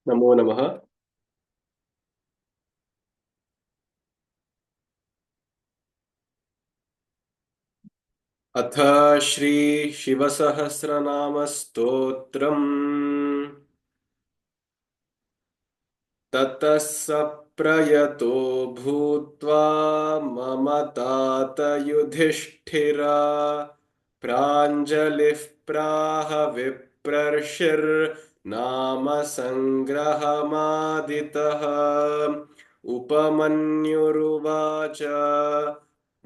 नमो नमः। अथ श्री शिवसहस्रनाम स्तोत्रम्। ततः स प्रयतो भूत्वा मम तात युधिष्ठिरा प्राञ्जलिः प्राह विप्रर्षिर्नाम संग्रहमादितः। उपमन्युरुवाच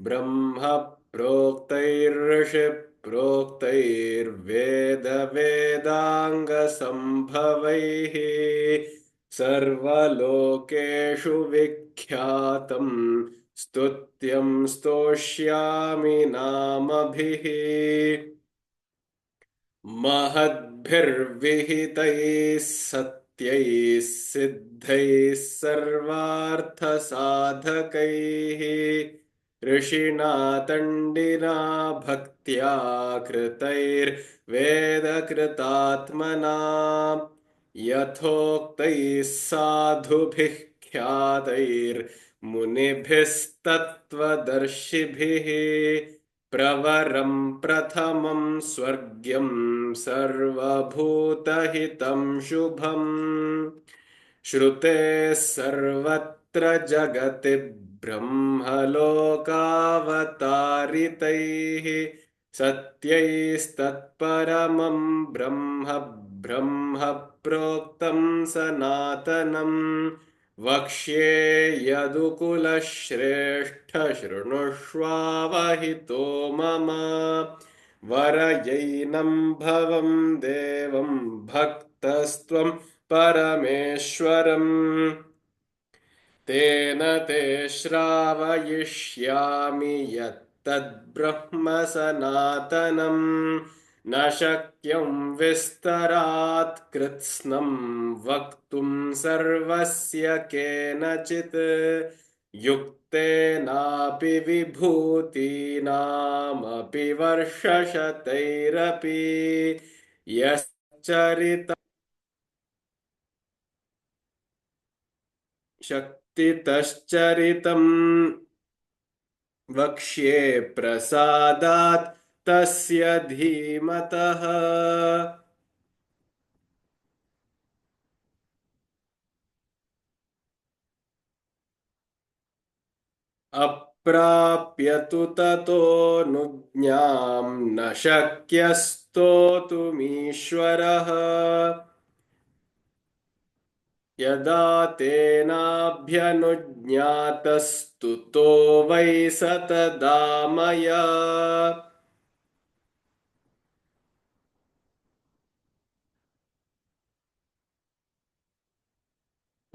ब्रह्म प्रोक्तैर्षि प्रोक्तैर्वेद वेदांगसंभवैः सर्वलोकेषु विख्यातं स्तुत्यं स्तोष्यामि नामभिः। महद्भिर्विहितैः सत्यैः सिद्धैः सर्वार्थसाधकैः ऋषिणा दण्डिना भक्त्या कृतैर्वेदकृतात्मना यथोक्तैः साधुभिः ख्यातैर्मुनिभिस्तत्त्वदर्शिभिः प्रवरं प्रथमं स्वर्ग्यं सर्वभूतहितं शुभम् श्रुतेः सर्वत्र जगति ब्रह्मलोकावतारितैः सत्यैस्तत्परमं ब्रह्म ब्रह्म प्रोक्तं सनातनम् वक्ष्ये यदुकुलश्रेष्ठ शृणुष्वावहितो मम वरयैनं भवं देवं भक्तस्त्वं परमेश्वरम् तेन ते श्रावयिष्यामि यत्तद्ब्रह्म सनातनम् न शक्यं विस्तरात् कृत्स्नं वक्तुं सर्वस्य केनचित् युक्तेनापि विभूतीनामपि वर्षशतैरपि यश्चरितं शक्तितश्चरितम् वक्ष्ये प्रसादात् तस्य धीमतः अप्राप्य तु ततोऽनुज्ञां न शक्यस्तोतुमीश्वरः यदा तेनाभ्यनुज्ञातस्तुतो वै स तदा मया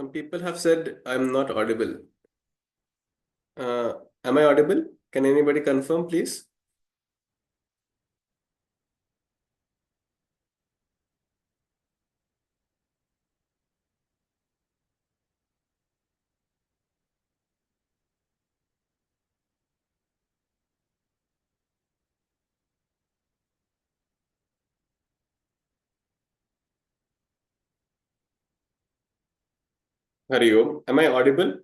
Some people have said I'm not audible. Am I audible? Can anybody confirm, please? Hari Om. Am I audible?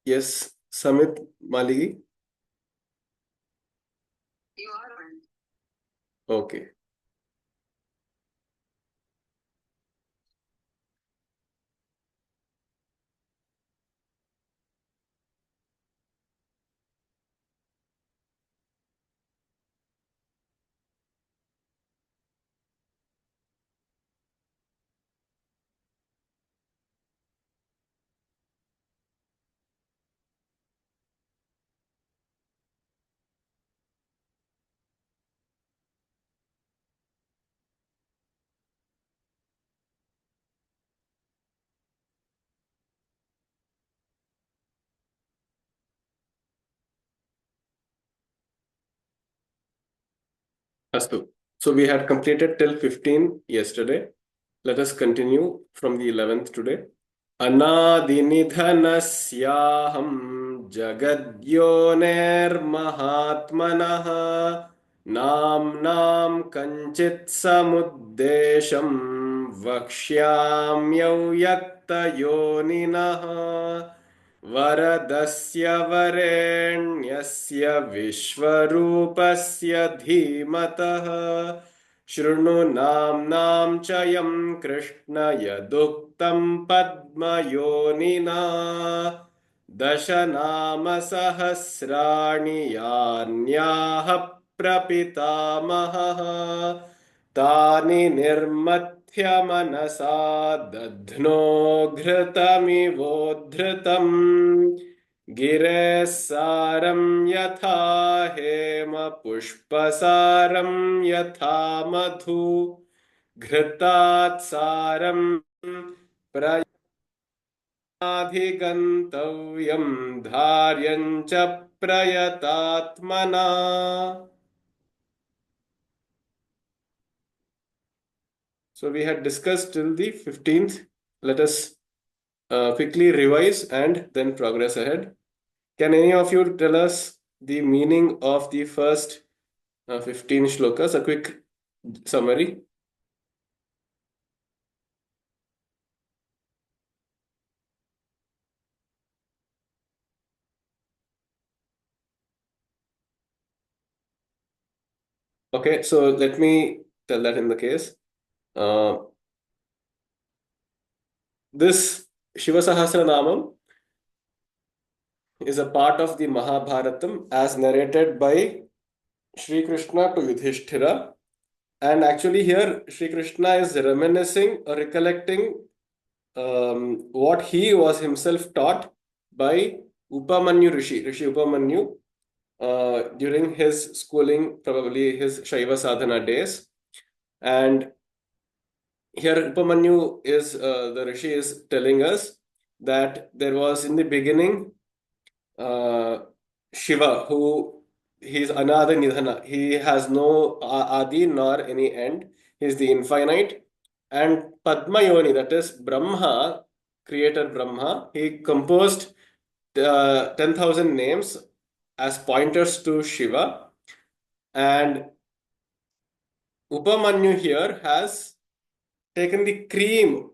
Yes, Samit Maligi. Okay. Astu. So we had completed till 15 yesterday. Let us continue from the 11th today. अनादिनिधनस्याहं जगद्योनेर्महात्मनः नाम्नां कञ्चित् समुद्देशं वक्ष्याम्यव्यक्तयोनिनः वरदस्य वरेण्यस्य विश्वरूपस्य धीमतः शृणु नाम्नां च यं कृष्ण यदुक्तं पद्मयोनिना दश नाम सहस्राणि यान्याः प्रपितामहः तानि निर्मथ्य मनसा दध्नो घृतमिवोद्धृतम् गिरेः सारं यथा हेम पुष्पसारं यथा मधु घृतात् सारं प्रयाधिगन्तव्यं धार्यं च प्रयतात्मना. So we had discussed till the 15th. Let us quickly revise and then progress ahead. Can any of you tell us the meaning of the first 15 shlokas? A quick summary. Okay, so let me tell that in the case. Uh, this Shiva Sahasranamam is a part of the Mahabharatam as narrated by Sri Krishna to Yudhishthira. And actually, here Sri Krishna is reminiscing or recollecting what he was himself taught by Upamanyu Rishi Upamanyu, during his schooling, probably his Shaiva sadhana days. And here Upamanyu is, the Rishi is telling us that there was in the beginning uh, Shiva, who he is Anada Nidhana. He has no Adi nor any end. He is the infinite. And Padmayoni, that is Brahma, creator Brahma, he composed 10,000 names as pointers to Shiva. And Upamanyu here has taken the cream.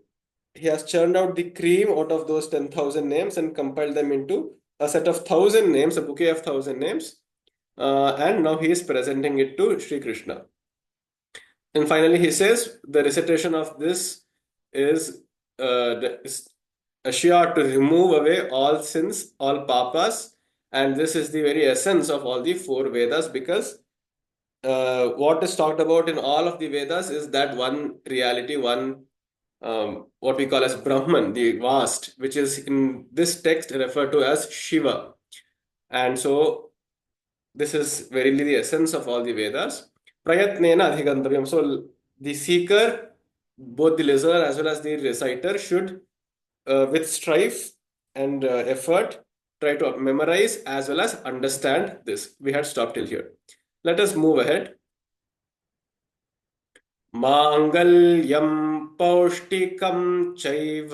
He has churned out the cream out of those 10,000 names and compiled them into a set of 1,000 names, a bouquet of 1,000 names. And now he is presenting it to Sri Krishna. And finally, he says the recitation of this is assured to remove away all sins, all papas, and this is the very essence of all the four Vedas, because what is talked about in all of the Vedas is that one reality, one what we call as Brahman, the vast, which is in this text referred to as Shiva. And so this is verily the essence of all the Vedas. Prayatnena adhigantavyam. So the seeker, both the listener as well as the reciter, should, with strife and effort, try to memorize as well as understand this. We had stopped till here. Let us move ahead. माङ्गल्यं पौष्टिकं चैव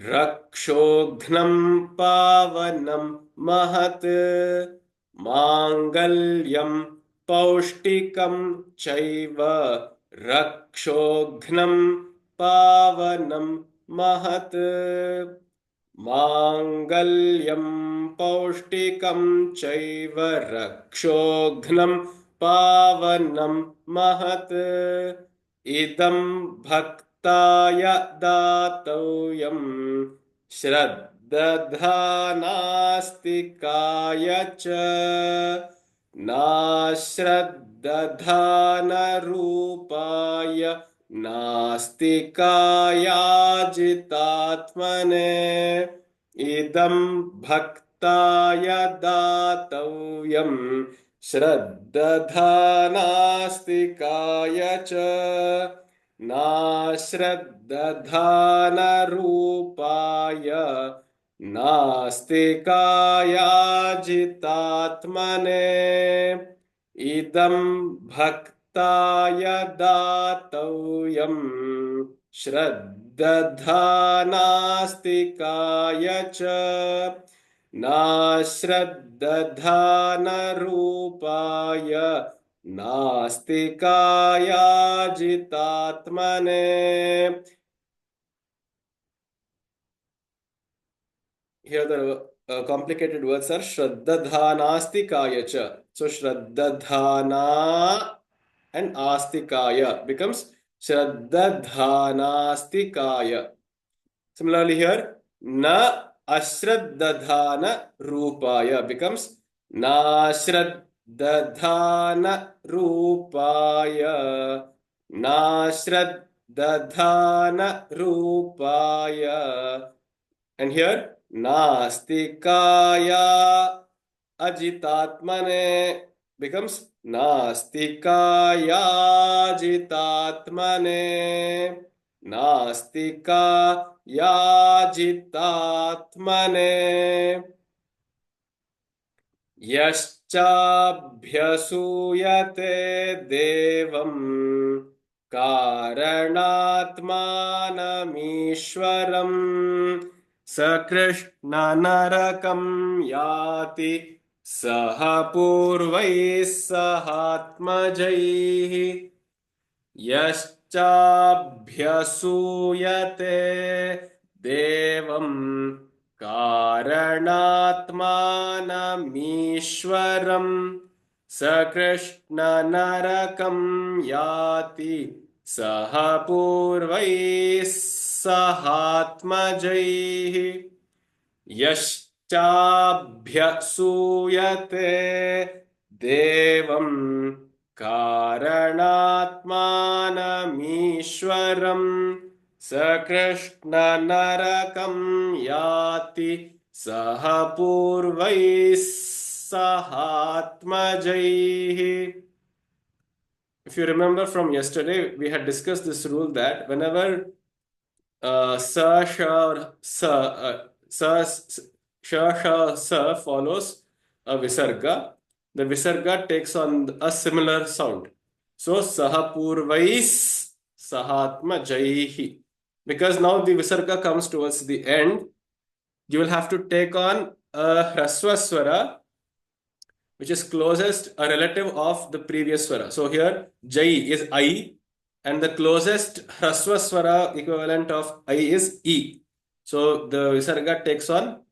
रक्षोघ्नं पावनं महत् माङ्गल्यं पौष्टिकं चैव रक्षोघ्नं पावनं महत् माङ्गल्यं पौष्टिकं चैव रक्षोघ्नं पावनं महत् इदं भक्ताय दातव्यं श्रद्दधानास्तिकाय च नाश्रद्दधानरूपाय नास्तिकायाजितात्मने इदं भक्ताय दातव्यं श्रद्दधानास्तिकाय च नाश्रद्दधानरूपाय नास्तिकायाजितात्मने इदं भक्ताय दातव्यं श्रद्दधानास्तिकाय च नाश्रद्दधानरूपाय नास्तिकायाजितात्मने. Here the complicated words are Shraddadhanastikaya. So Shraddadhana and Astikaya becomes Shraddadhanastikaya. Similarly here, Na Ashraddadhana Rupaya becomes Na Shraddadhana Rupaya. Na Shraddadhana Rupaya. And here, Nastikaya Ajitatmane becomes Nastikaya Ajitatmane. Nastikaya Ajitatmane. यश्चाभ्यसूयते देवम् कारणात्मानमीश्वरम् स कृष्णनरकं याति सह पूर्वैः सहात्मजैः यश्चाभ्यसूयते देवम् कारणात्मानमीश्वरम् स कृष्णनरकं याति सह पूर्वैः सहात्मजैः यश्चाभ्यसूयते देवम् कारणात्मानमीश्वरम् स कृष्णनरकं याति सह पूर्वैः सहात्मजैः. If you remember from yesterday, we had discussed this rule that whenever sa, sha, or sa follows a visarga, the visarga takes on a similar sound. So sahapurvais sahatma jaihi. Because now the visarga comes towards the end, you will have to take on a hrasva which is closest a relative of the previous swara. So here jai is I, and the closest hrasva swara equivalent of I is E. So the visarga takes on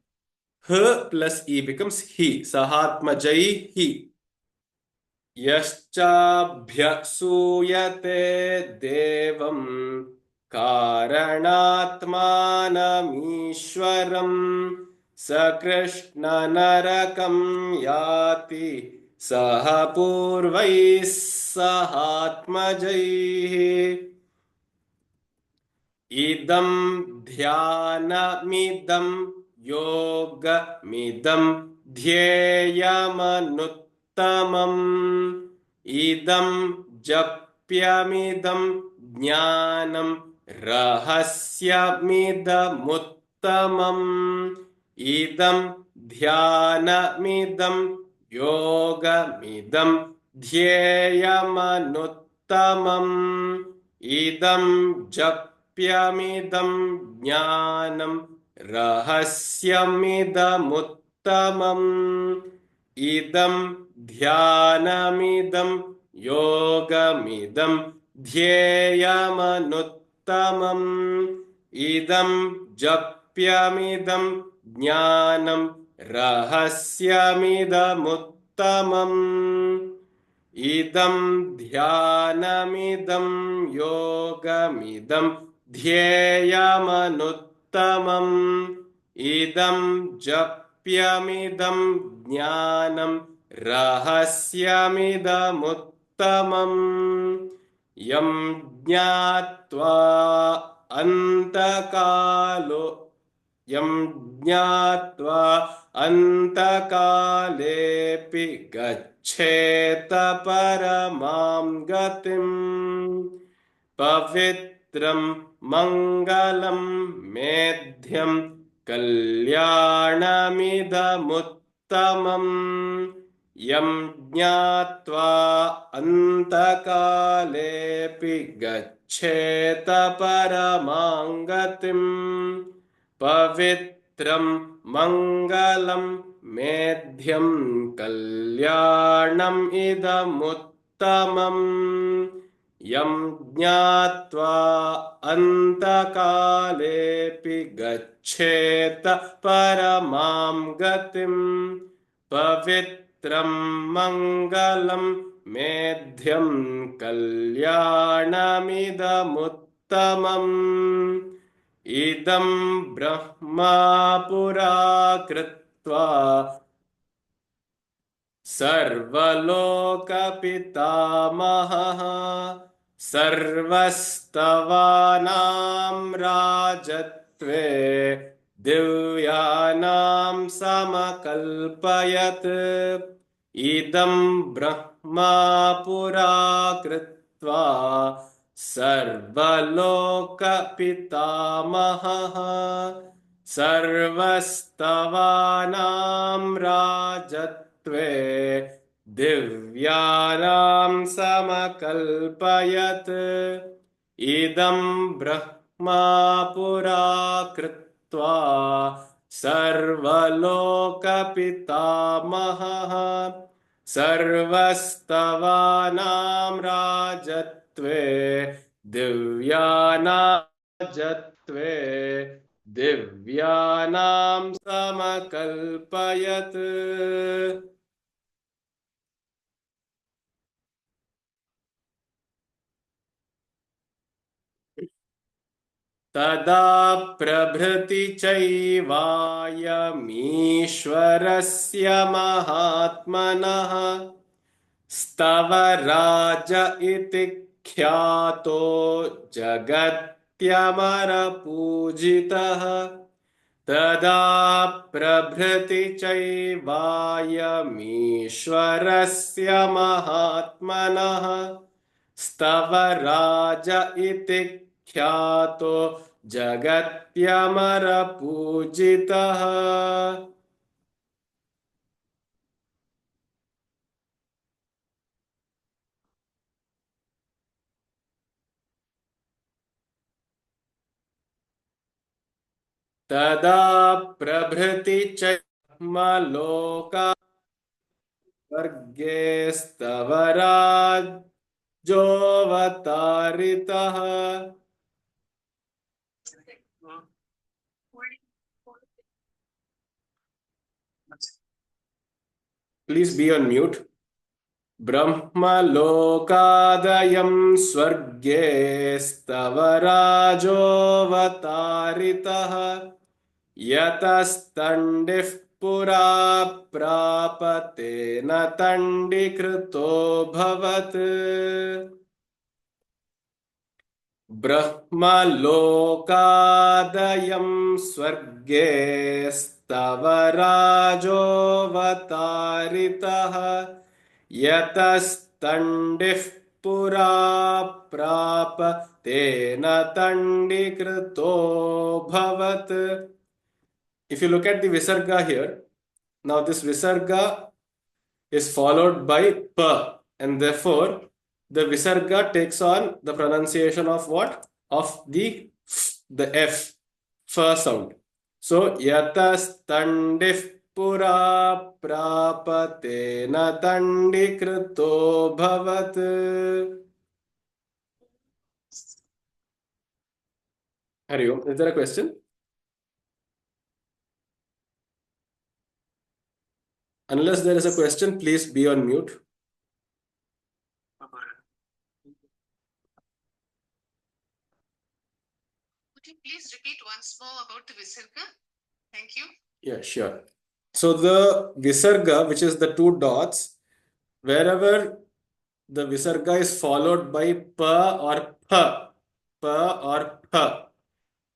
h plus E becomes he. Sahatma jai he. Yaschabhyasuyate devam karanatmanamishwaram स कृष्णनरकं याति सह पूर्वैः सहात्मजैः इदं ध्यानमिदं योगमिदं ध्येयमनुत्तमम् इदं जप्यमिदं ज्ञानं रहस्यमिदमुत्तमम् इदं ध्यानमिदं योगमिदं ध्येयमनुत्तमम् इदं जप्यमिदं ज्ञानं रहस्यमिदमुत्तमम् इदं ध्यानमिदं योगमिदं ध्येयमनुत्तमम् इदं जप्यमिदं ज्ञानं रहस्यमिदमुत्तमम् इदं ध्यानमिदं योगमिदं ध्येयमनुत्तमम् इदं जप्यमिदं ज्ञानं रहस्यमिदमुत्तमम् यं ज्ञात्वा अन्तकालो यं ज्ञात्वा अन्तकालेऽपि गच्छेत परमां गतिम् पवित्रं मङ्गलं मेध्यं कल्याणमिदमुत्तमम् यं ज्ञात्वा अन्तकालेऽपि गच्छेत परमां गतिम् पवित्रं मङ्गलं मेध्यं कल्याणम् इदमुत्तमम् यं ज्ञात्वा अन्तकालेऽपि गच्छेत परमां गतिम् पवित्रं मङ्गलं मेध्यं कल्याणमिदमुत्तमम् इदं ब्रह्मा पुरा कृत्वा सर्वलोकपितामहः सर्वस्तवानां राजत्वे दिव्यानां समकल्पयत् इदं ब्रह्मा पुरा कृत्वा सर्वलोकपितामहः सर्वस्तवानां राजत्वे दिव्यानां समकल्पयत् इदं ब्रह्मा पुरा कृत्वा सर्वलोकपितामहः सर्वस्तवानां राजत्वे दिव्यानां दिव्यानां समकल्पयत् तदा प्रभृति चैवायमीश्वरस्य महात्मनः स्तवराज इति ख्यातो जगत्यमरपूजितः तदा प्रभृति चैवायमीश्वरस्य महात्मनः स्तवराज इति ख्यातो जगत्यमरपूजितः तदा प्रभृति चैमलोका वर्गे स्तवराजोऽवतारितः Please be on mute. ब्रह्मलोकादयं स्वर्गे स्तवराजोऽवतारितः यतस्तण्डिः पुरा प्रापतेन तण्डीकृतोऽभवत् ब्रह्मलोकादयं स्वर्गे स्तवराजोऽवतारितः यतस्तण्डिः पुरा प्रापतेन तण्डीकृतोऽभवत्. If you look at the visarga here, now this visarga is followed by pa, and therefore the visarga takes on the pronunciation of what? Of the F, fa sound. So yatastandif pura prapatena tandikrito bhavat. Hari Om, is there a question? Unless there is a question, please be on mute. Would you please repeat once more about the Visarga? Thank you. Yeah, sure. So the visarga, which is the two dots, wherever the visarga is followed by pa or pha,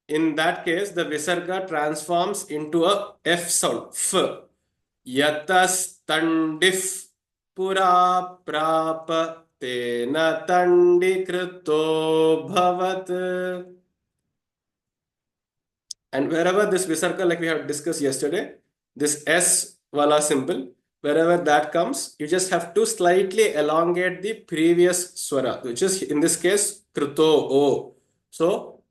in that case, the visarga transforms into a F sound, f. Yatastandif pura prapa tena tandikrito bhavat. And wherever this visarga, like we have discussed yesterday, this S wala symbol, wherever that comes, you just have to slightly elongate the previous swara, which is in this case krito o. So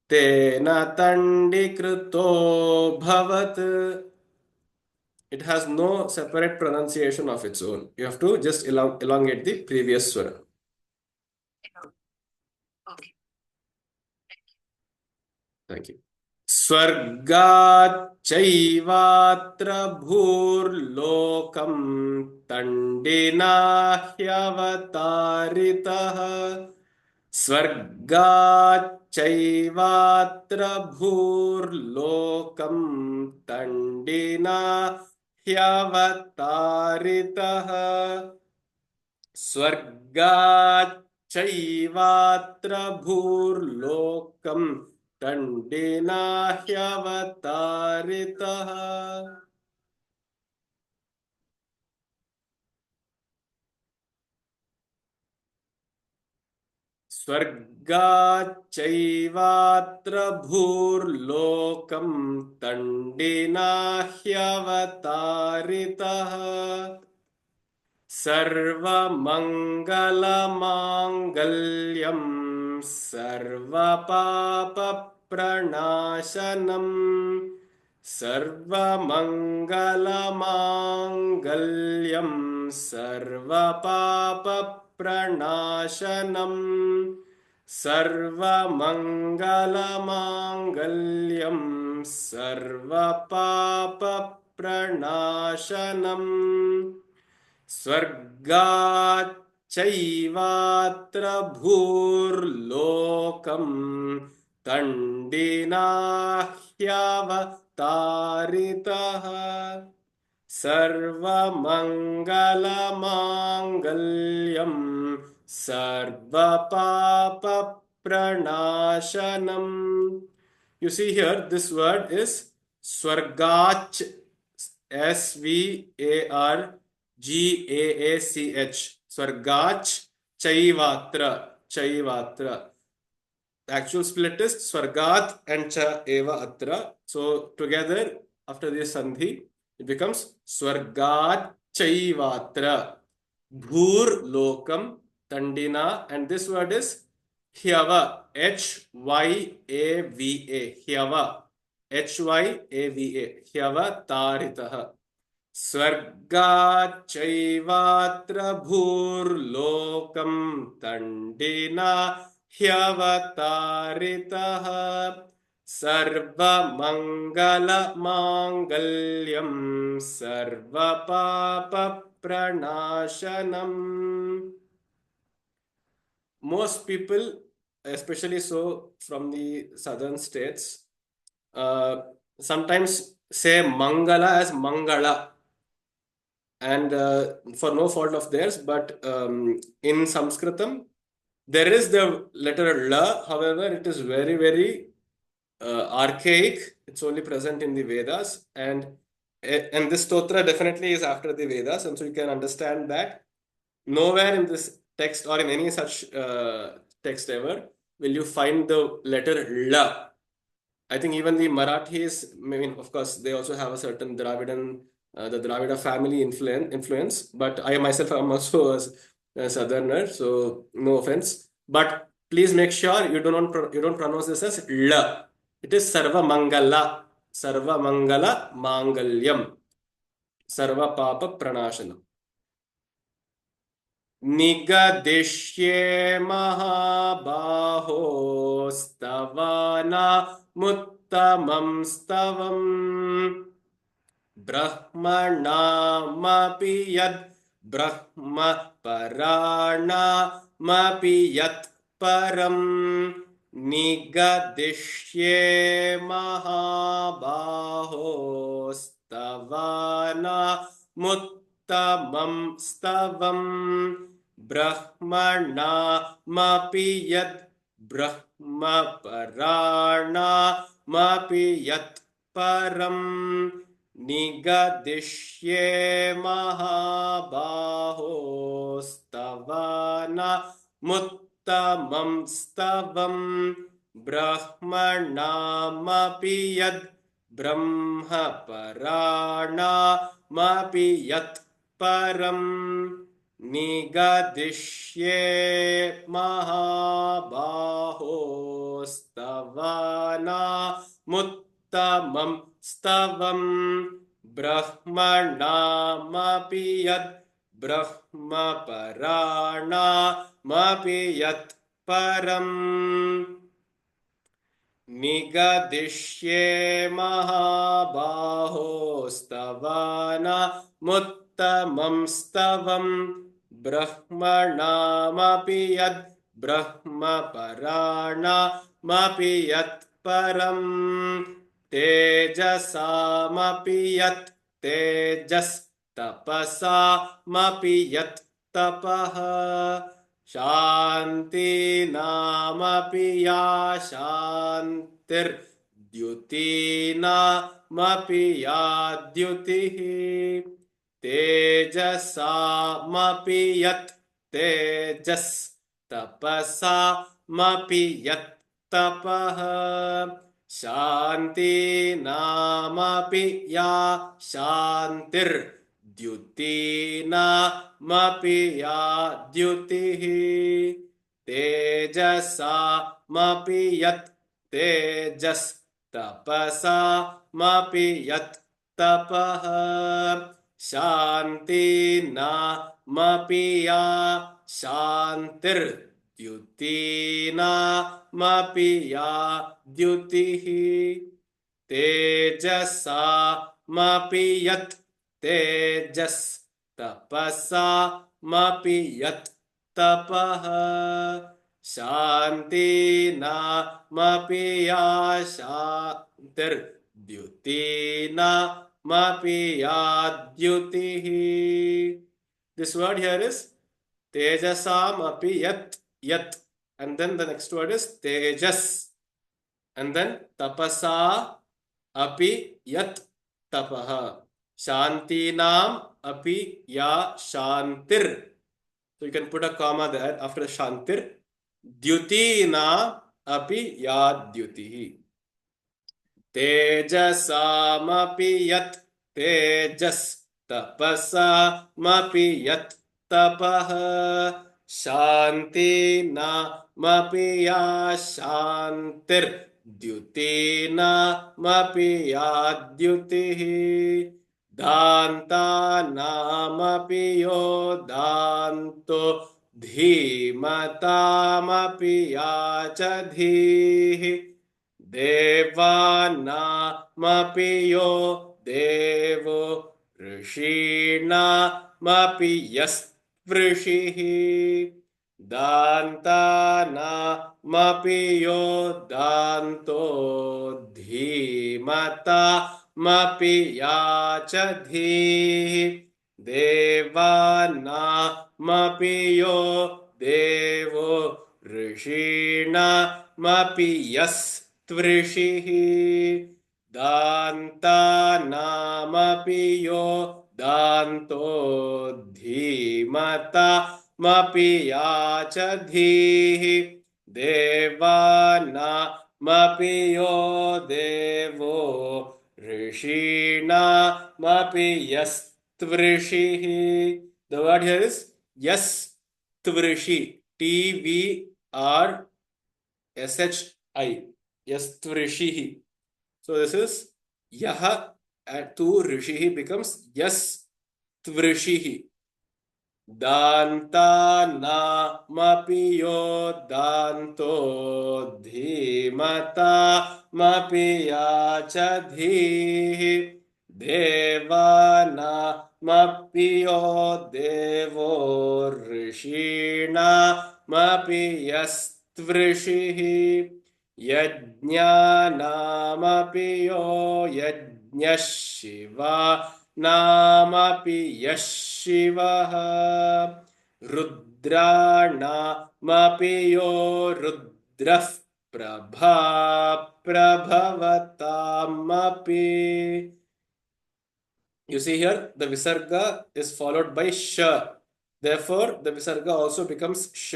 tena tandikrito bhavat. It has no separate pronunciation of its own. You have to just elongate the previous swara. Okay. Thank you. स्वर्गाच्चैवात्र भूर्लोकं तण्डिना ह्यवतारितः स्वर्गाच्चैवात्र भूर्लोकं तण्डिना ह्यवतारितः स्वर्गाच्चैवात्र भूर्लोकं तण्डिना ह्यवतारितः स्वर्गाच्चैवात्र भूर्लोकं तण्डिना ह्यवतारितः सर्वमङ्गलमाङ्गल्यं सर्वपापप्रणाशनं सर्वमङ्गलमाङ्गल्यं सर्वपापप्रणाशनं सर्वमङ्गलमाङ्गल्यं सर्वपापप्रणाशनम् स्वर्गाच्चैवात्र भूर्लोकं तण्डिना ह्यवतारितः सर्वमङ्गलमाङ्गल्यं सर्वपापप्रणाशनम्. You see here, this word is Swargach, Swargach, Swargach Chaivatra, Chaivatra. The actual split is Swargat and Cha Eva Atra. So together, after this Sandhi, it becomes Swargat Chaivatra. Bhur Lokam Tandina, and this word is Hyava, Hyava, Hyava, Hyava, Hyava Taritaha. स्वर्गाच्चैवात्र भूर्लोकं तण्डिना ह्यवतारितः सर्वमङ्गलमाङ्गल्यं सर्वपापप्रणाशनम्. Most people, especially so from the southern states, sometimes say Mangala as Mangala, and for no fault of theirs, but in Sanskritam, there is the letter La, however, it is very, very archaic. It's only present in the Vedas, and this stotra definitely is after the Vedas, and so you can understand that nowhere in this text or in any such text ever will you find the letter La. I think even the Marathis, I mean, of course, they also have a certain Dravidan, the Dravida family influence, but I myself am also a southerner, so no offense. But please make sure you don't pronounce this as La. It is Sarva Mangala, Sarva Mangala Mangalyam, Sarva Papa Pranashanam. निगदिष्ये महाबाहो स्तवनामुत्तमं स्तवम् ब्रह्मणामपि यद् ब्रह्मपराणामपि यत् परम् निगदिष्ये महाबाहो स्तवनामुत्तमं स्तवम् ब्रह्मणामपि यद् ब्रह्मपराणामपि यत् परम् निगदिष्ये महाबाहो स्तवनामुत्तमं स्तवम् ब्रह्मणामपि यद् ब्रह्मपराणामपि यत् परम् निगदिष्ये महाबाहो स्तवनामुत्तमं स्तवम् ब्रह्मणामपि यत् ब्रह्मपराणामपि यत् परम् निगदिष्ये महाबाहोस्तवानामुत्तमं स्तवम् ब्रह्मणामपि यद् ब्रह्मपराणामपि यत् परम् तेजसामपि यत् तेजस्तपसामपि यत् तपः शान्तिनामपि या शान्तिर्द्युतीनामपि या द्युतिः तेजसामपि यत् तेजस्तपसामपि यत् तपः शान्तिनामपि या शान्तिर्द्युतीनामपि या द्युतिः तेजसामपि यत् तेजस्तपसामपि यत् तपः शान्तिनामपि या शान्तिर्द्युतीनामपि या द्युतिः तेजसामपि यत् तेजस्तपसामपि यत् तपः शान्तिनामपि या शान्तिर्द्युतीनामपि या द्युतिः. This word here is tejasamapi yat, and then the next word is tejas, and then tapasa api yat tapaha, shantinam api ya shantir. So you can put a comma there after the shantir. Dyutina api ya dyutihi. तेजसामपि यत् तेजस्तपसामपि यत् तपः शान्तिनामपि या शान्तिर्द्युतीनामपि या द्युतिः दान्तानामपि यो दान्तो धीमतामपि या च धीः देवानामपि यो देवो ऋषीणामपि यस्पृशिः दान्तानामपि यो दान्तो धीमतामपि या च धीः देवानामपि यो देवो ऋषीणामपि यस्त्वृषिः दान्तानामपि यो दान्तो धीमतामपि या च धीः देवानामपि यो देवो ऋषीणामपि यस्त्वृषिः. The word here is yastvrishi, TVRSHI, yastvrishihi. So this is yaha to rishihi becomes yastvishihi. दान्तानामपि यो दान्तो धीमतामपि या च धीः देवानामपि यो देवो ऋषीणामपि यस्त्वृषिः यज्ञानामपि यो यज्ञः शिवा नामपि यः शिवः रुद्राणामपि यो रुद्रः प्रभवतामपि. You see here the visarga is followed by sh. Therefore the visarga also becomes sh.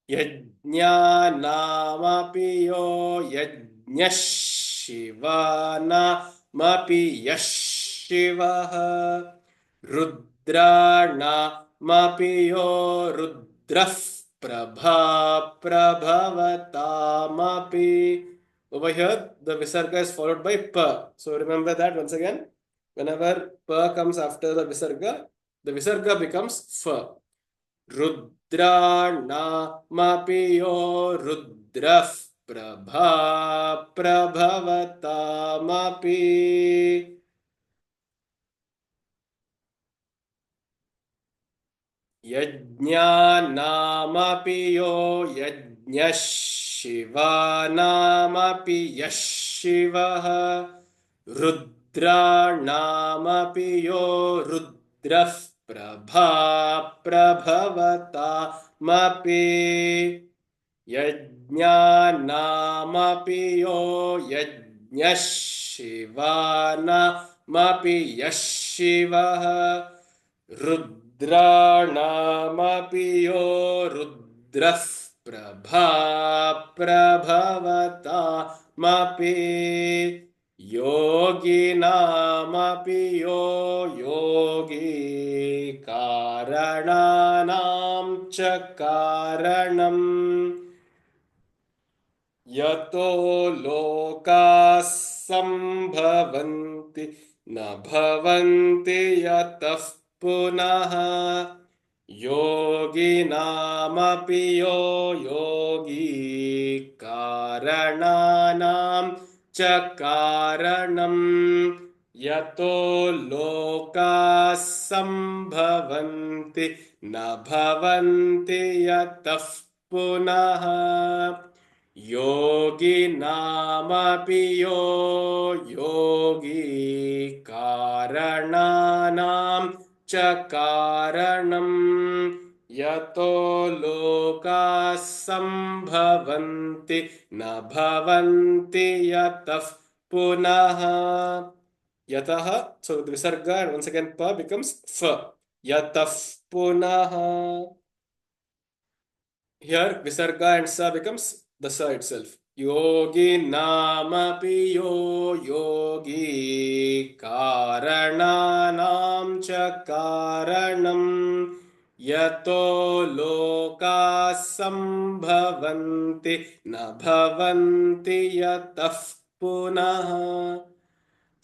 Yajnanaamapi yo yajnyah shivanaamapi yash Shiva Rudranaamapi yo Rudrah Prabhavatamapi. Over here, the visarga is followed by pa. So remember that once again. Whenever pa comes after the visarga becomes fa. Rudranaamapi yo rudrah prabha prabhavatamapi. यज्ञानामपि यो यज्ञः शिवानामपि यः शिवः रुद्राणामपि यो रुद्रः प्रभा प्रभवतामपि यज्ञानामपि यो यज्ञः शिवानामपि यः शिवः रुद्राणामपि यो रुद्रः प्रभा प्रभवतामपि योगिनामपि यो योगी कारणानां च कारणम् यतो लोकाः सम्भवन्ति न भवन्ति यतः पुनः योगिनामपि यो योगी कारणानां च कारणम् यतो लोकाः सम्भवन्ति न भवन्ति यतः पुनः योगिनामपि यो योगी कारणानां च कारणम् यतो लोकाः सम्भवन्ति न भवन्ति यतः पुनः यतः. So the visarga and once again pa becomes fa. Yatah punah. Here visarga and sa becomes the sa itself. Yogi namapi yo yogi karananam cha karanam yato loka sambhavanti na bhavanti yatah punah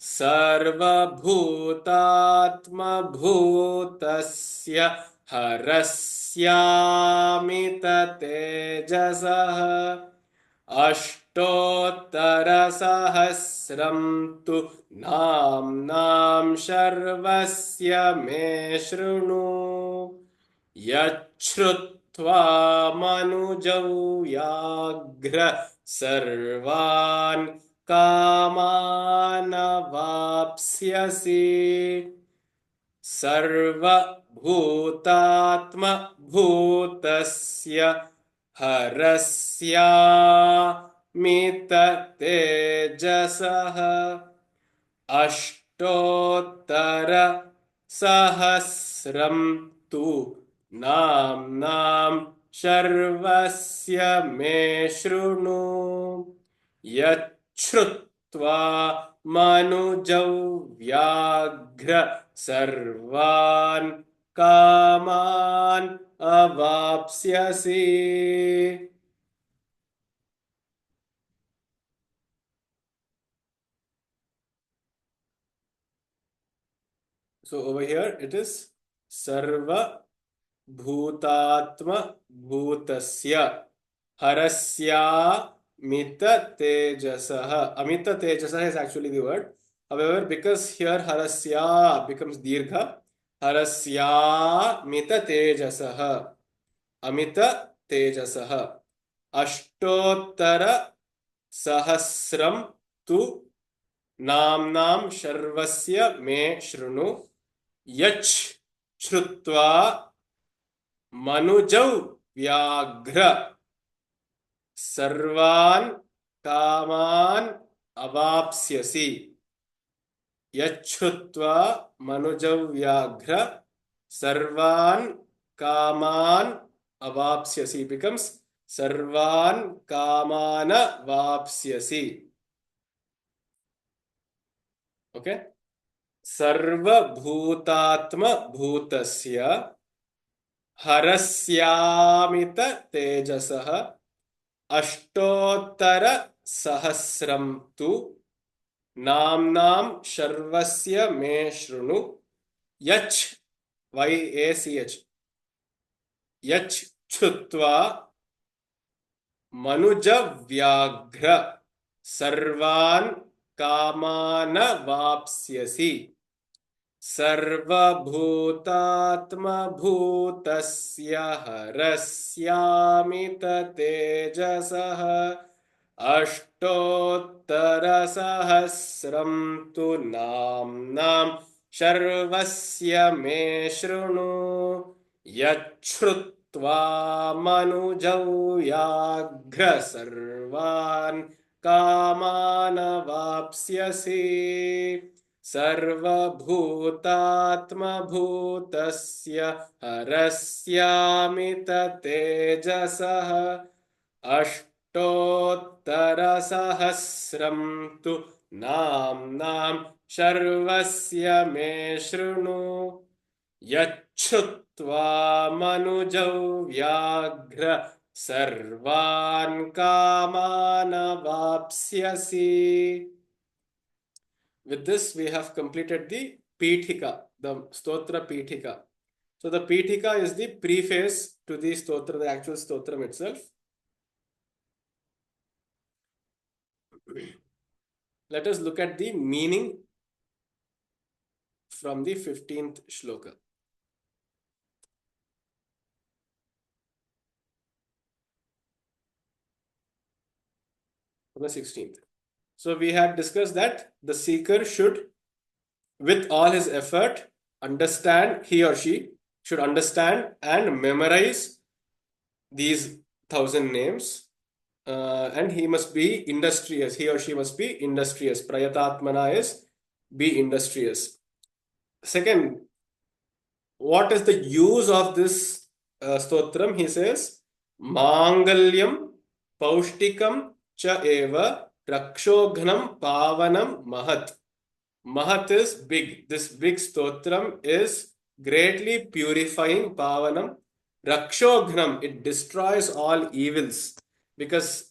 सर्वभूतात्मभूतस्य हरस्यामिततेजसः अष्टोत्तरसहस्रं तु नाम्नां शर्वस्य मे शृणु यच्छ्रुत्वा मनुजौ व्याघ्र सर्वान् कामानवाप्स्यसि सर्वभूतात्मभूतस्य हरस्यामिततेजसः अष्टोत्तरसहस्रं तु नाम्नां शर्वस्य मे शृणु यच्छ्रुत्वा मनुजौ व्याघ्र सर्वान् कामान् अवाप्स्यसि. So over here it is sarva bhutatma bhutasya harasya mita tejasah. Amita tejasah is actually the word. However, because here harasya becomes dirgha, harasya mita tejasah. Amita tejasah. Ashtottara sahasram tu नाम्नां शर्वस्य मे शृणु यच् श्रुत्वा मनुजौ व्याघ्र सर्वान् कामान् अवाप्स्यसि यच्छ्रुत्वा मनुजौ व्याघ्र सर्वान् कामान् अवाप्स्यसि becomes सर्वान् कामान् वाप्स्यसि. Okay. सर्वभूतात्म भूतस्य हरस्यामित तेजसः अष्टोत्तर सहस्रं तु नाम्नां शर्वस्य मे शृणु यच् YACH यच् छुत्वा मनुज व्याघ्र सर्वान् कामान् वाप्स्यसि सर्वभूतात्मभूतस्य हरस्यामित तेजसः अष्टोत्तरसहस्रं तु नाम्नां शर्वस्य मे शृणु यच्छ्रुत्वा मनुजौ व्याघ्र सर्वान् कामान् वाप्स्यसि सर्वभूतात्मभूतस्य हरस्यामित तेजसः अष्टोत्तरसहस्रं तु नाम्नां शर्वस्य मे शृणु यच्छ्रुत्वा मनुजौ व्याघ्र सर्वान् कामान् वाप्स्यसि. With this, we have completed the Peethika, the Stotra Peethika. So the Peethika is the preface to the Stotra, the actual Stotram itself. Let us look at the meaning from the 15th shloka. From the 16th. So we had discussed that the seeker should, with all his effort, understand, he or she should understand and memorize these 1,000 names. And he must be industrious. He or she must be industrious. Prayatatmana is be industrious. Second, what is the use of this stotram? He says, Mangalyam Paushtikam cha eva Rakshoghanam Pavanam Mahat. Mahat is big. This big stotram is greatly purifying Pavanam. Rakshoghanam, it destroys all evils. Because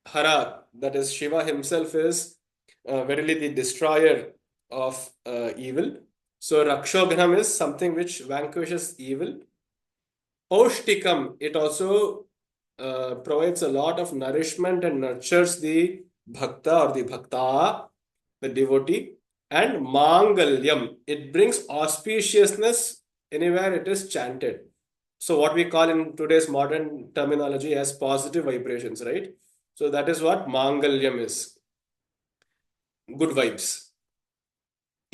Hara, that is Shiva himself, is verily the destroyer of evil. So Rakshoghanam is something which vanquishes evil. Paushtikam, it also provides a lot of nourishment and nurtures the bhakta or the bhakta, the devotee. And Mangalyam, it brings auspiciousness anywhere it is chanted. So what we call in today's modern terminology as positive vibrations, right? So that is what Mangalyam is. Good vibes.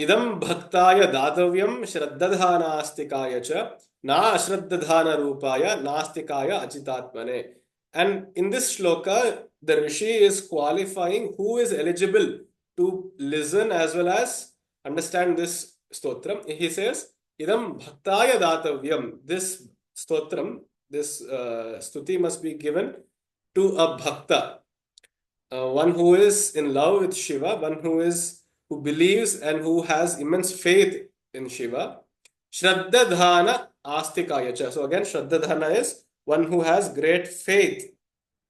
Idam bhaktaya datavyam shraddadhanastikaya cha na ashraddadhana rupaya nastikaya achitatmane. And in this shloka, the Rishi is qualifying who is eligible to listen as well as understand this stotram. He says, Idam bhaktaya datavyam. This stotram, this stuti must be given to a bhakta, one who is in love with Shiva, one who believes and who has immense faith in Shiva. Shraddadhana astikaya cha. So again, Shraddadhana is one who has great faith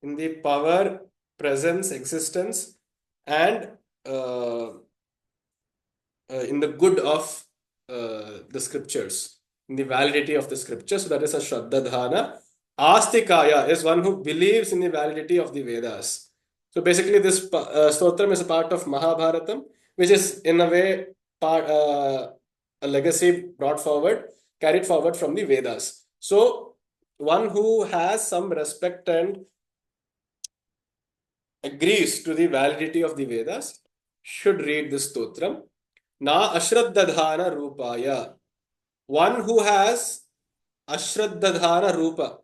in the power, presence, existence, and in the good of the scriptures, in the validity of the scriptures. So that is a Shraddadhana. Astikaya is one who believes in the validity of the Vedas. So basically, this stotram is a part of Mahabharatam, which is in a way a legacy carried forward from the Vedas. So one who has some respect and agrees to the validity of the Vedas should read this stotram. Na ashraddadhana rupaya. One who has ashraddadhana rupa.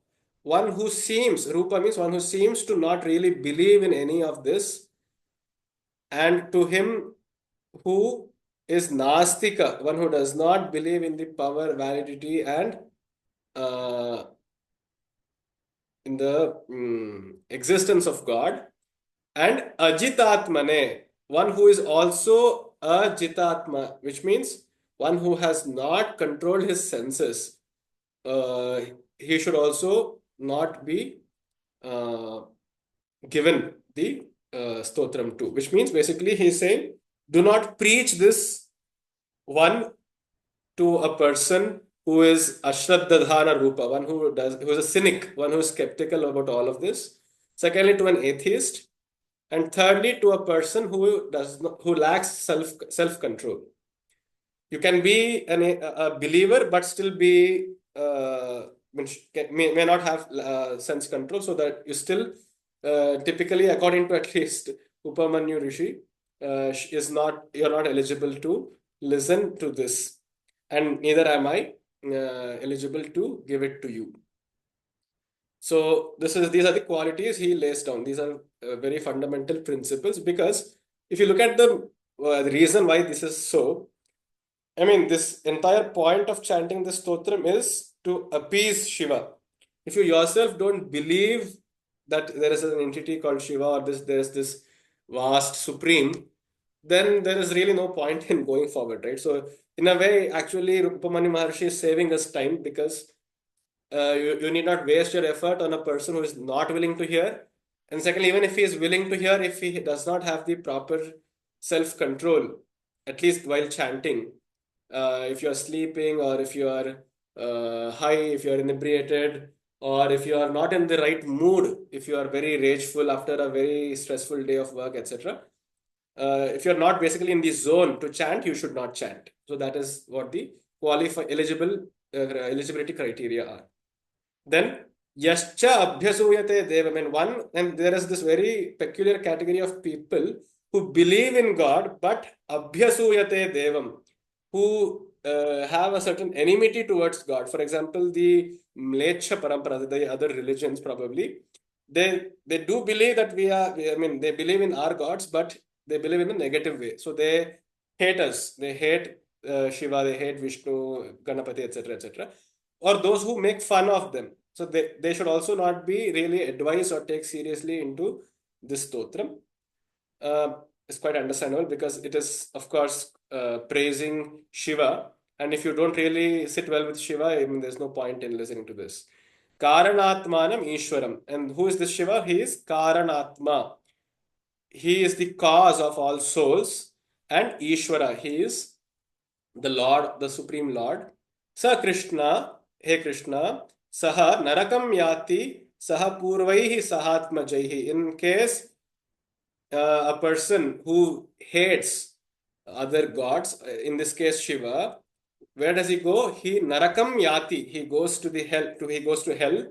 One who seems, rupa means one who seems to not really believe in any of this. And to him who is nastika, one who does not believe in the power, validity, and in the existence of God. And ajitatmane, one who is also a jitatma, which means one who has not controlled his senses. He should also not be given the stotram too, which means basically he's saying Do not preach this, one, to a person who is ashraddhadhana rupa, one who is a cynic, one who is skeptical about all of this. Secondly, to an atheist, and thirdly, to a person who does not, who lacks self control. You can be a believer but still be may not have sense control, so that you still typically, according to at least Upamanyu Rishi, is not, you're not eligible to listen to this, and neither am I eligible to give it to you. So these are the qualities he lays down. These are very fundamental principles, because if you look at the reason why this is so, I mean, this entire point of chanting this stotram is to appease Shiva. If you yourself don't believe that there is an entity called Shiva, or there is this vast supreme, then there is really no point in going forward, right? So in a way, actually, Rupamani Maharshi is saving us time, because you need not waste your effort on a person who is not willing to hear. And secondly, even if he is willing to hear, if he does not have the proper self-control, at least while chanting, if you're sleeping, or if you are high, if you are inebriated, or if you are not in the right mood, if you are very rageful after a very stressful day of work, etc., if you're not basically in the zone to chant, you should not chant. So that is what the eligibility criteria are. Then yascha abhyasuyate devam, and one, and there is this very peculiar category of people who believe in God but abhyasuyate devam, who have a certain enmity towards God. For example, the Mlecha Parampara, the other religions probably, they do believe that I mean, they believe in our gods, but they believe in a negative way. So they hate us. They hate Shiva, they hate Vishnu, Ganapati, etc., etc. Or those who make fun of them. So they should also not be really advised or take seriously into this stotram. It's quite understandable, because it is, of course, praising Shiva. And if you don't really sit well with Shiva, I mean, there's no point in listening to this. Karanatmanam Ishwaram. And who is this Shiva? He is Karanatma. He is the cause of all souls. And Ishwara, he is the Lord, the Supreme Lord. Sa Krishna, Hey Krishna, Saha Narakam Yati, Saha Purvaihi Sahatmajaihi. In case a person who hates other gods, in this case Shiva, where does he go? He Narakam Yati. He goes to the hell. He goes to hell.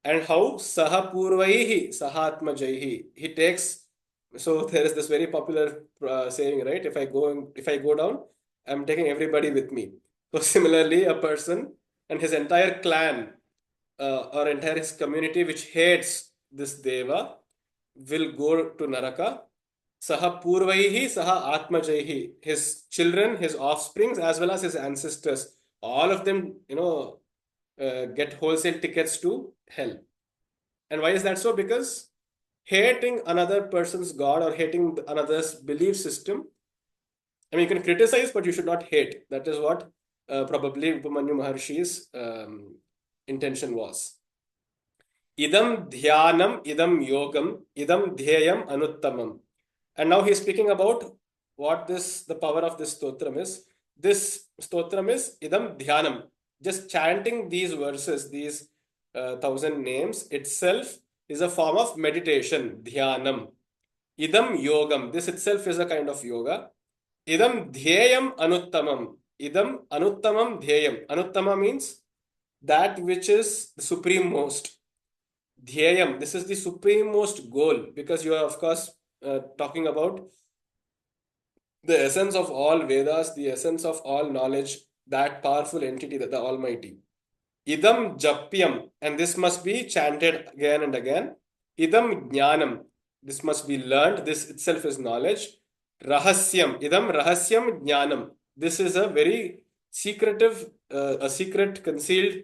And how? Saha Purvaihi Sahatmajaihi. He takes. So there is this very popular saying, right? If I go down, I'm taking everybody with me. So similarly, a person and his entire clan, or entire his community which hates this deva, will go to Naraka. Saha Purvaihi, Saha Atmajaihi. His children, his offsprings, as well as his ancestors, all of them, get wholesale tickets to hell. And why is that so? Because hating another person's God, or hating another's belief system, I mean, you can criticize, but you should not hate. That is what probably Upamanyu Maharshi's intention was. Idam dhyanam, idam yogam, idam dhyayam anuttamam. And now he's speaking about what the power of this stotram is. This stotram is idam dhyanam. Just chanting these verses, these 1,000 names itself is a form of meditation, dhyanam. Idam yogam. This itself is a kind of yoga. Idam dhyayam anuttamam. Idam anuttamam dhyayam. Anuttama means that which is the supreme most. Dhyayam. This is the supreme most goal, because you are, of course, talking about the essence of all Vedas, the essence of all knowledge, that powerful entity, that the Almighty. Idam japyam, and this must be chanted again and again. Idam jnanam, this must be learned. This itself is knowledge. Rahasyam, idam rahasyam jnanam. This is a very secretive, a secret, concealed,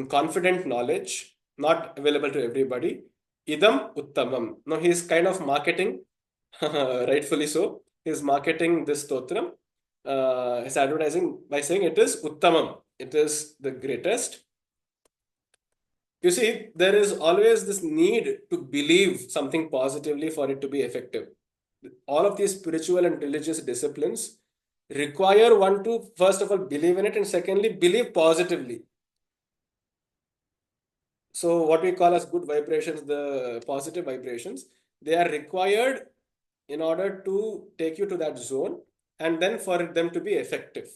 confident knowledge, not available to everybody. Idam uttamam. Now he is kind of marketing, rightfully so. He is marketing this stotram, his advertising, by saying it is uttamam. It is the greatest. You see, there is always this need to believe something positively for it to be effective. all of these spiritual and religious disciplines require one to, first of all, believe in it, and secondly, believe positively. So what we call as good vibrations, the positive vibrations, they are required in order to take you to that zone and then for them to be effective,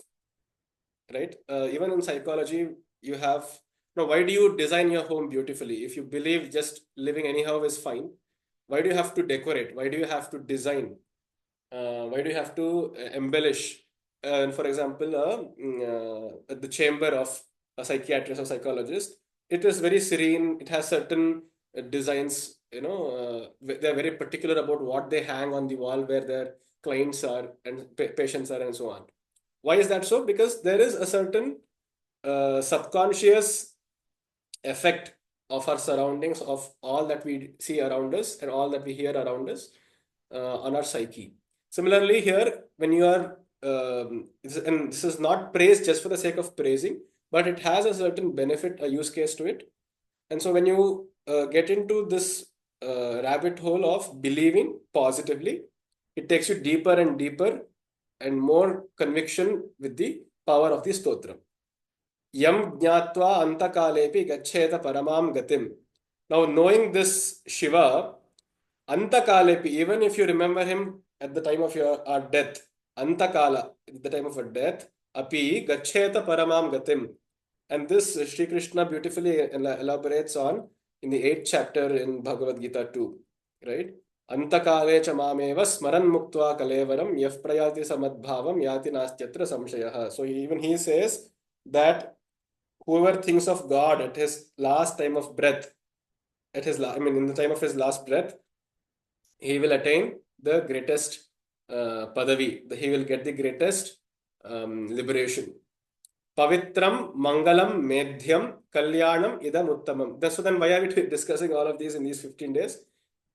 right? Even in psychology, you have, why do you design your home beautifully? If you believe just living anyhow is fine, why do you have to decorate? Why do you have to design? Why do you have to embellish? And for example, the chamber of a psychiatrist or psychologist, it is very serene. It has certain designs. They're very particular about what they hang on the wall where their clients are and patients are and so on. Why is that so? Because there is a certain subconscious effect of our surroundings, of all that we see around us and all that we hear around us on our psyche. Similarly, here, when you are, and this is not praise just for the sake of praising, but it has a certain benefit, a use case to it. And so when you get into this rabbit hole of believing positively, it takes you deeper and deeper and more conviction with the power of the stotram. Yam jnatva antakalepi gaccheta paramam gatim. Now, knowing this Shiva, antakalepi, even if you remember him at the time of our death, antakala, at the time of our death, api gaccheta paramam gatim. And this Sri Krishna beautifully elaborates on in the 8th chapter in Bhagavad Gita 2, right? Antakale cha mameva smaran muktva kalevaram yaf prayati samadbhavam yati nastyatra samshayaha. So even he says that whoever thinks of God at his last time of breath, in the time of his last breath, he will attain the greatest padavi. He will get the greatest liberation. Pavitram, Mangalam, Medhyam, Kalyanam, Idam Uttamam. So then why are we discussing all of these in these 15 days?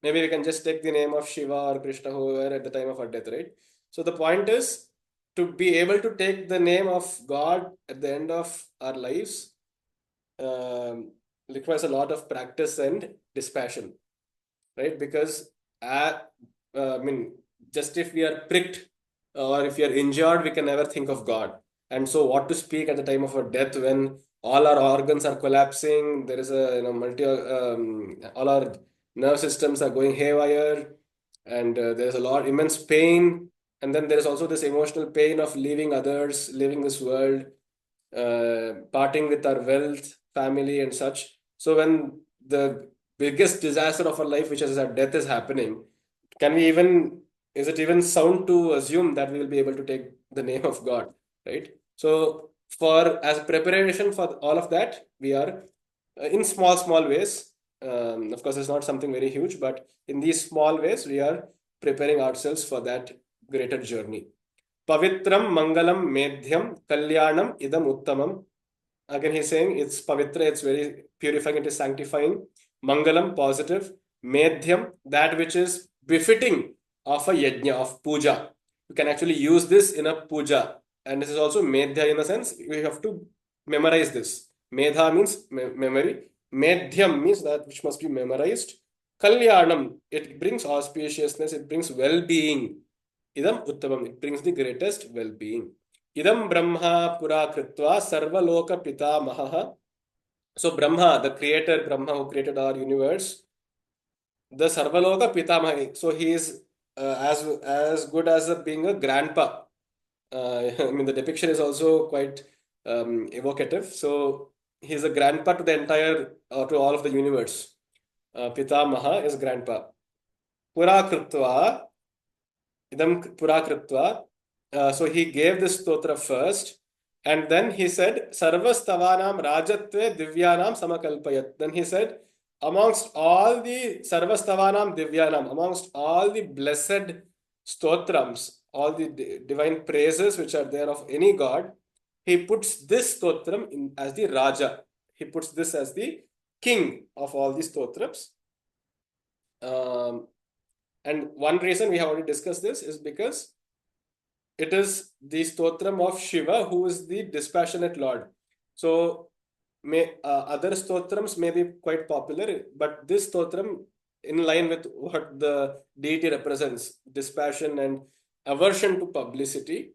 Maybe we can just take the name of Shiva or Krishna, whoever, at the time of our death, right? So the point is to be able to take the name of God at the end of our lives requires a lot of practice and dispassion, right? Because just if we are pricked or if we are injured, we can never think of God. And so, what to speak at the time of our death when all our organs are collapsing? There is a all our nerve systems are going haywire, and there's a lot immense pain. And then there is also this emotional pain of leaving others, leaving this world, parting with our wealth, family, and such. So when the biggest disaster of our life, which is our death, is happening, is it even sound to assume that we will be able to take the name of God, right? So as preparation for all of that, we are in small ways. Of course, it's not something very huge, but in these small ways, we are preparing ourselves for that greater journey. Pavitram Mangalam Medhyam Kalyanam Idam Uttamam. Again, he's saying it's Pavitra, it's very purifying, it is sanctifying. Mangalam, positive. Medhyam, that which is befitting of a yajna, of puja. You can actually use this in a puja. And this is also Medhya in the sense we have to memorize this. Medha means memory. Medhyam means that which must be memorized. Kalyanam, it brings auspiciousness, it brings well-being. Idam Uttamam, it brings the greatest well-being. Idam Brahma Pura Kritva Sarvaloka Pita Mahaha. So Brahma, the creator, Brahma who created our universe, the Sarvaloka Pitamaha. So he is as good as being a grandpa. The depiction is also quite evocative. So he's a grandpa to the entire, to all of the universe. Pitamaha is grandpa. Pura Kritva, Idam Pura Kritva. So he gave this stotra first, and then he said, Sarvastavanam Rajatve Divyanam Samakalpayat. Then he said, amongst all the Sarvastavanam Divyanam, amongst all the blessed stotrams, all the divine praises which are there of any god, he puts this stotram as the Raja. He puts this as the king of all the stotrams. And one reason we have already discussed this is because it is the stotram of Shiva, who is the dispassionate Lord. So, other stotrams may be quite popular, but this stotram in line with what the deity represents, dispassion and aversion to publicity.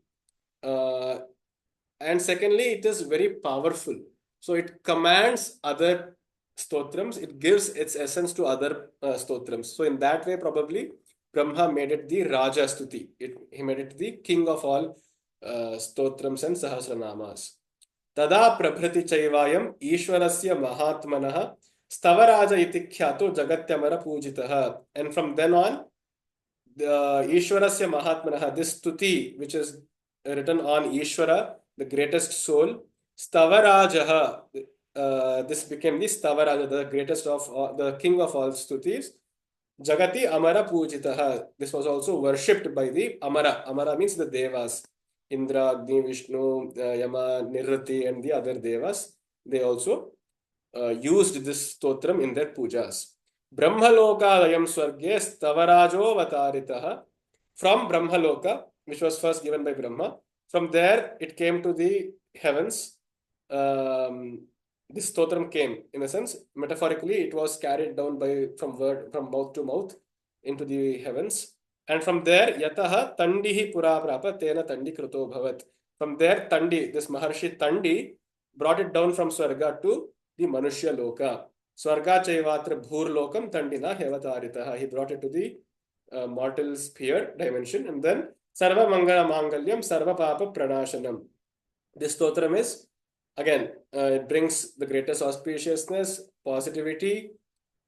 And secondly, it is very powerful. So it commands other stotrams, it gives its essence to other stotrams. So in that way, probably Brahma made it the Raja Stuti. He made it the king of all stotrams and sahasranamas. Tada prabhrati chaivayam ishwarasya mahatmanah stavaraja iti ख्यातो jagatyamara pujitah. And from then on, the Ishwarasya Mahatmanah, this stuti, which is written on Ishwara, the greatest soul, Stavarajaha, this became the Stavaraja, the greatest of all, the king of all stutis. Jagati Amara Pujitaha. This was also worshipped by the Amara. Amara means the Devas. Indra, Agni, Vishnu, Yama, Nirrati, and the other Devas. They also used this stotram in their pujas. Brahmalokalayam swarge stavarajo. From Brahmaloka, which was first given by Brahma, from there it came to the heavens. This stotram came, in a sense, metaphorically, it was carried down from mouth to mouth into the heavens. And from there, yataha tandihi pura prapa tena tandi kruto bhavat. From there, Tandi, this Maharshi Tandi, brought it down from Swarga to the Manushya Loka. Swarga Chaivatra Bhur Lokam Tandina Hevataritaha. He brought it to the mortal sphere dimension. And then Sarva Mangala Mangalyam Sarva Papa Pranashanam. This stotram is, again, it brings the greatest auspiciousness, positivity.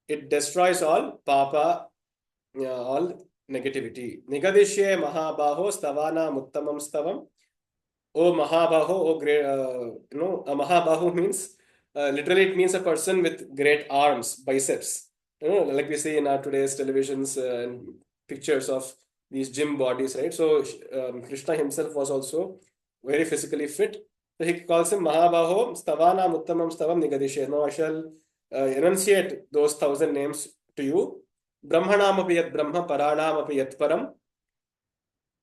It destroys all Papa, all negativity. Nigadishye Mahabaho Stavana Muttamam Stavam. Oh Mahabaho, oh great, a Mahabahu means, literally it means a person with great arms, biceps. Like we see in our today's televisions and pictures of these gym bodies, right? So Krishna himself was also very physically fit. So he calls him Mahabaho, Stavana Muttamam Stavam Nigadishe. Now I shall enunciate those 1,000 names to you. Brahmanamapi yat Brahma, Paranamapi yat Param.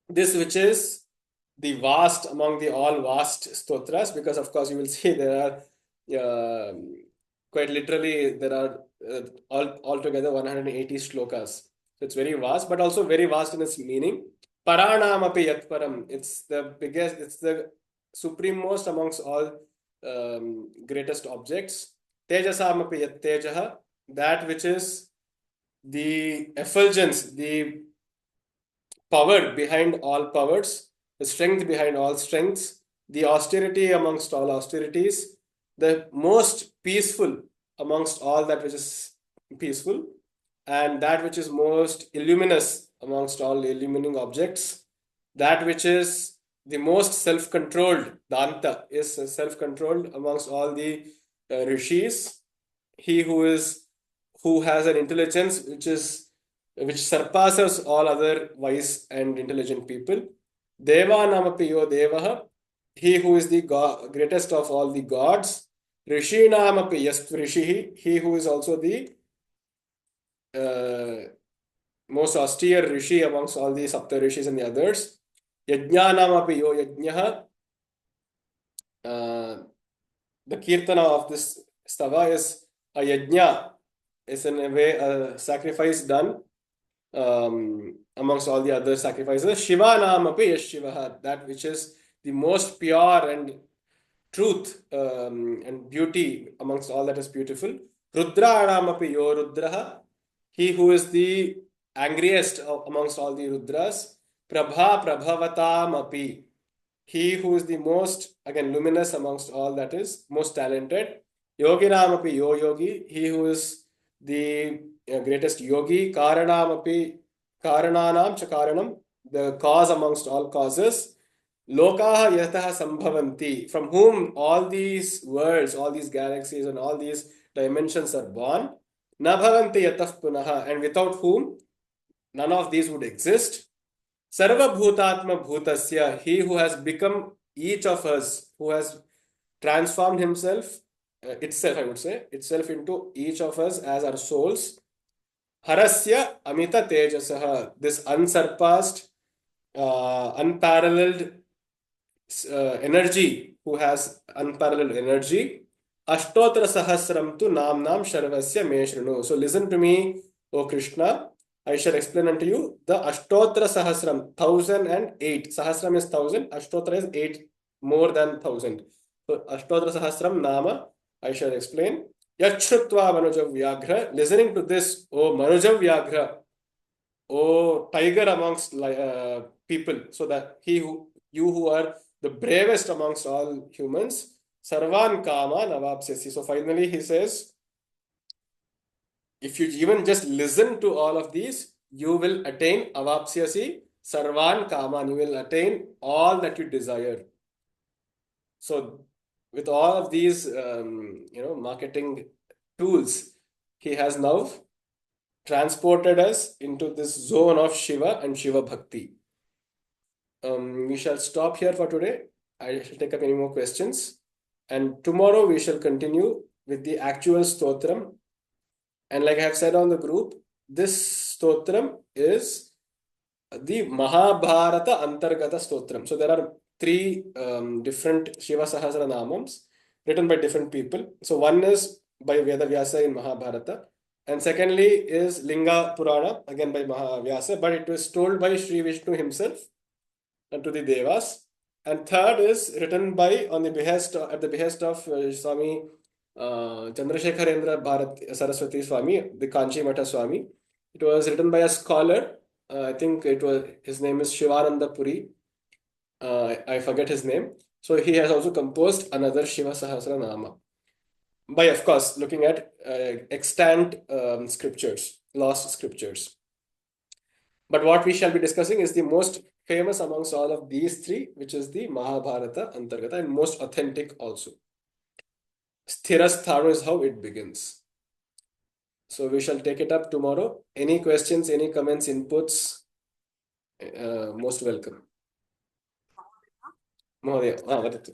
This which is the vast among the all vast stotras, because of course you will see there are quite literally there are altogether 180 shlokas. So it's very vast, but also very vast in its meaning. Paranamapi yat param. It's the biggest, it's the supremest amongst all greatest objects. Tejasamapi yat tejaha. That which is the effulgence, the power behind all powers, the strength behind all strengths, the austerity amongst all austerities, the most peaceful amongst all that which is peaceful, and that which is most illuminous amongst all illumining objects, that which is the most self-controlled, Danta is self-controlled amongst all the rishis, he who has an intelligence which surpasses all other wise and intelligent people. Devanamapi yo devaha, he who is the greatest of all the gods. Rishinamapi yast rishihi, he who is also the most austere rishi amongst all the sapta rishis and the others. Yajnanamapi yo yajnaha. The kirtana of this stava is a yajna, is in a way a sacrifice done amongst all the other sacrifices. Shiva namapi yes Shivaha, that which is the most pure and truth and beauty amongst all that is beautiful. Rudra namapi yo Rudraha, he who is the angriest amongst all the Rudras. Prabha prabhavataamapi, he who is the most, again, luminous amongst all that is most talented. Yoginamapi yo yogi, he who is the greatest yogi. Karanamapi karananam cha karanam, the cause amongst all causes. Lokaha yataha sambhavanti, from whom all these worlds, all these galaxies and all these dimensions are born. Nabhavanti yatah punaha, and without whom none of these would exist. Sarva bhutatma bhutasya, he who has become each of us, who has transformed himself, itself, I would say, itself into each of us as our souls. Harasya amita tejasaha, this unsurpassed, unparalleled energy, who has unparalleled energy. Ashtotra sahasram tu nam nam sharvasya me shrinu. So listen to me, O Krishna, I shall explain unto you the Ashtotra Sahasram, 1008. Sahasram is 1000, Ashtotra is 8 more than 1000. So Ashtotra Sahasram Nama, I shall explain. Yachrutva Manujav Vyaghra, listening to this, O Manujav Vyaghra, O tiger amongst people, so that you who are the bravest amongst all humans, Sarvan Kama Navapsyasi. So finally he says, if you even just listen to all of these, you will attain avapsyasi sarvan kaman. You will attain all that you desire. So, with all of these, marketing tools, he has now transported us into this zone of Shiva and Shiva Bhakti. We shall stop here for today. I shall take up any more questions. And tomorrow we shall continue with the actual stotram. And like I have said on the group, this stotram is the Mahabharata Antargata Stotram. So there are three different Shiva Sahasranamams written by different people. So one is by Veda Vyasa in Mahabharata, and secondly is Linga Purana, again by Mahavyasa, but it was told by Sri Vishnu himself to the Devas. And third is written by on the behest at the behest of Swami Chandrasekharendra Bharat Saraswati Swami, the Kanchi Mata Swami. It was written by a scholar. I think his name is Shivananda Puri. I forget his name. So he has also composed another Shiva Sahasranama. By, of course, looking at extant scriptures, lost scriptures. But what we shall be discussing is the most famous amongst all of these three, which is the Mahabharata Antargata, and most authentic also. Sthirasthanu is how it begins. So we shall take it up tomorrow. Any questions, any comments, inputs? Most welcome. Mahodaya, vadatu.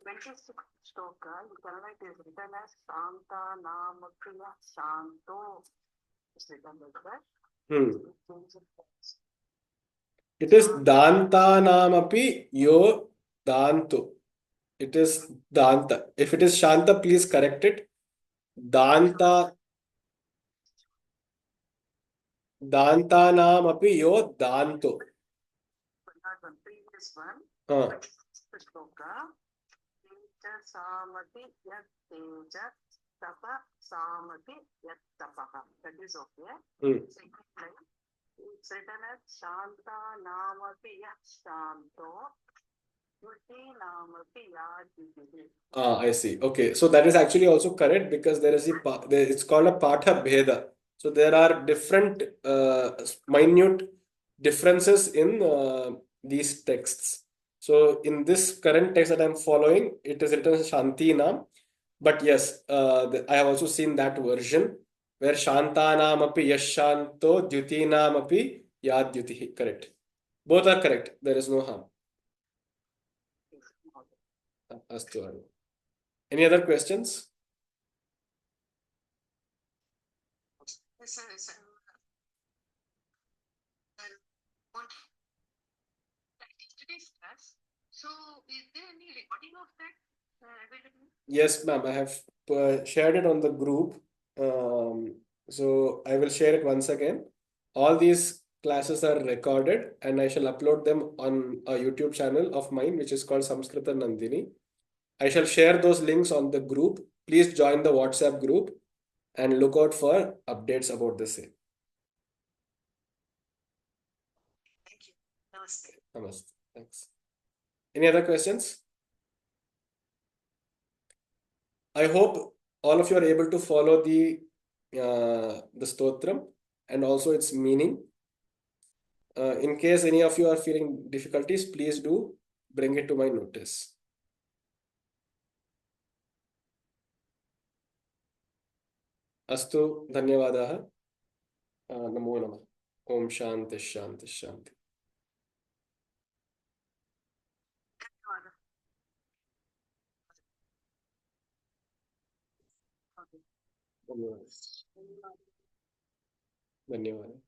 26th shloka, in Kannada it is written as Shanta Nama Priya Shanto. It's written like that. It is Danta Namapi Yo Dantu. It is Danta. If it is Shanta, please correct it. Danta Namapi Yo Dantu. The previous one. Uh. The shloka. Teja Samati Yat Teja Tapa Samati Yat Tapaha. That is okay. Second line. It's written as Shanta Namapi Yat Shanto. I see. Okay, so that is actually also correct because there is it's called a Patha Bheda. So there are different minute differences in these texts. So in this current text that I'm following, it is written as Shanti Nam. But yes, I have also seen that version where Shantanam api Yashanto Dyutinam api Yadyutihi. Correct. Both are correct. There is no harm. Astu. Any other questions? Yes, sir. Yes, sir. Today's class. So, is there any recording of that available? Yes, ma'am. I have shared it on the group. So I will share it once again. All these classes are recorded and I shall upload them on a YouTube channel of mine, which is called Samskrita Nandini. I shall share those links on the group. Please join the WhatsApp group and look out for updates about the same. Thank you. Namaste. Namaste. Thanks. Any other questions? I hope all of you are able to follow the stotram and also its meaning. In case any of you are feeling difficulties, please do bring it to my notice. Astu, dhanyavadaha. Namo namah. Om Shanti Shanti Shanti. धन्यवाद.